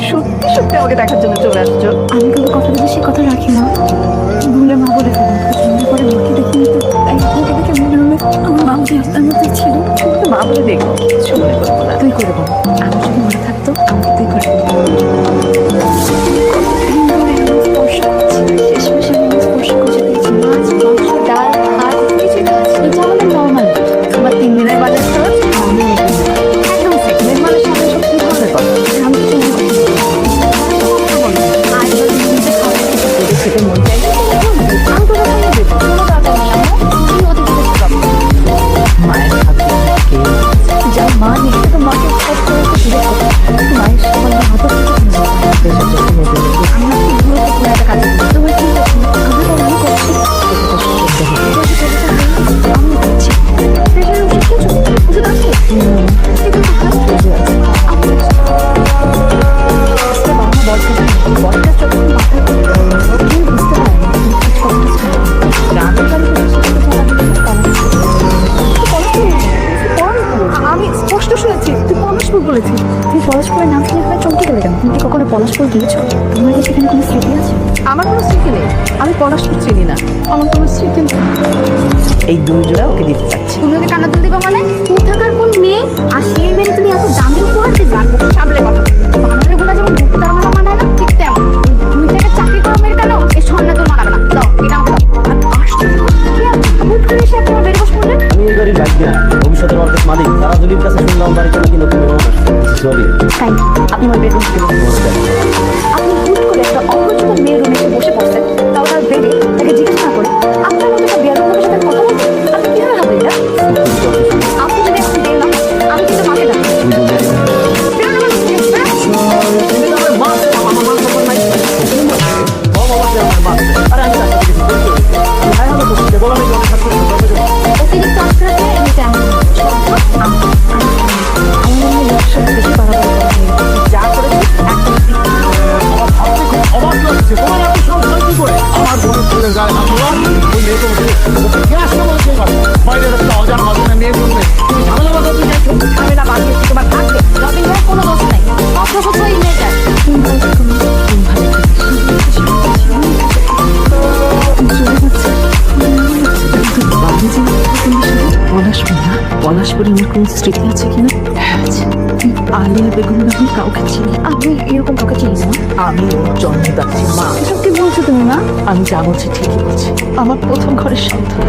সত্যি সত্যি আমাকে দেখার জন্য চলে আসছো? আমি কিন্তু কথা বলে সে কথা রাখি না, ভুলে মা বলে ফেলাম। পরে মাকে দেখিনি তো, তাই আপনাকে দেখে মনে হলো আমার মা যে আপনার মধ্যে ছিল। তুমি মা বলে দেখো, কিছু মনে করবো না। তুই করে বল, আমি যদি মনে থাকতো আমাকে তুই করে শেষমেশে আমি স্পর্শ করতে পেরেছি। মাছ, মাংস, ডাল, ভাত কিছুই না, এটা আমাদের নর্মাল। তোমার 3 দিনের বাজার খরচ একদম সেকেন্ড মানুষ সামনে সব কি ধরনের কথা। আমি তো আর যদি নিজে খাওয়া খেতে মন চাইলে আমি তো খাইয়ে দেবো, কোনো দরকার নেই। আমি ওদের দিকে যাবো। মায়ের হাতে যা মা নেই তো মাকে সব করে মায়ের সমান হাতে আমরা কি গুরুত্বপূর্ণ একটা কাজ করবো। তোমার কি আমি করছি আমি করছি প্রেশার ওষুধ খেয়েছো? ওষুধ আছে আমি স্পষ্ট শুনেছি তুই পলাশপুর বলেছিস। তুই পলাশপুরের নাম শুনে এখানে চমকে গেলে কেন? তুমি কি কখনো পলাশপুর গিয়েছো? তোমার কি সেখানে কোনো স্মৃতি আছে? আমার কোনো স্মৃতি নেই। আমি পলাশপুর চিনি না, আমার কোনো স্মৃতি নেই। এই 2 জোড়া ওকে দিতে চাচ্ছি। তুমি ওকে কান্না তুলে দিবা মানে? কোথাকার কোন মেয়ে আর সেই মেয়ে তুমি এত দামি উপহার দিবা? সামলে কথা। বানালে গুলা যেমন ভুক্তার মালা মানায় না, ঠিক তেমন তুমি থেকে চাকরি করো মেয়ের কেন? এই স্বর্ণা তো মানাবে না। দাও এটা আমাকে দাও। আর আশ্চর্য কি আর হুট করে এসে আপনার বের বসে পড়লেন? আমি এই বাড়ির ভাগ্য না, ভবিষ্যতের অর্ধেক মালিক। তারা জলির কাছে শুনলাম বাড়িতে নাকি নতুন মেহমান আসছে। সরি, তাই আপনি আমার বেডরুম থেকে আপনি হুট করে একটা অপরিচিত মেয়ের রুমে এসে বসে পড়ছেন, তাও তার বেডে তাকে জিজ্ঞেস না করে। আপনার মতো একটা বিয়ার লোকের সাথে কথা বলতে আপনি কিভাবে ভাবেন এটা? আপনি যদি এখন বের না, আমি কিন্তু মাকে ডাকবো। অতিরিক্ত আস্থাতে এটা আমার ব্যবসাটা বেশি বাড়াবাড়ি করা হয়ে গেছে। যা করেছি অবাক লাগছে তোমার এত সংসার কি করে? আমার বোনের ছেলে যায় না তোমার ওই মেয়েকে ওকে আসতে বলছে বাইরের একটা অজান অজানা মেয়ে বলবে তুমি ঝামেলা বাঁধাতে চাইছো। ঝামেলা বাঁধিয়েছি তোমার ভাগ্যে। রবিন ভাইয়ের কোনো দোষ নাই, সব দোষ হচ্ছে ওই মেয়েটার। পলাশপুরে আমার কোন স্মৃতি আছে কিনা? আলিয়া বেগম নামে কাউকে চিনি? আমি এরকম কাউকে চিনি না। আমি জন্মদাত্রী মা। এসব কি বলছো তুমি মা? আমি যা বলছি ঠিকই বলছি। আমার প্রথম ঘরের সন্তান।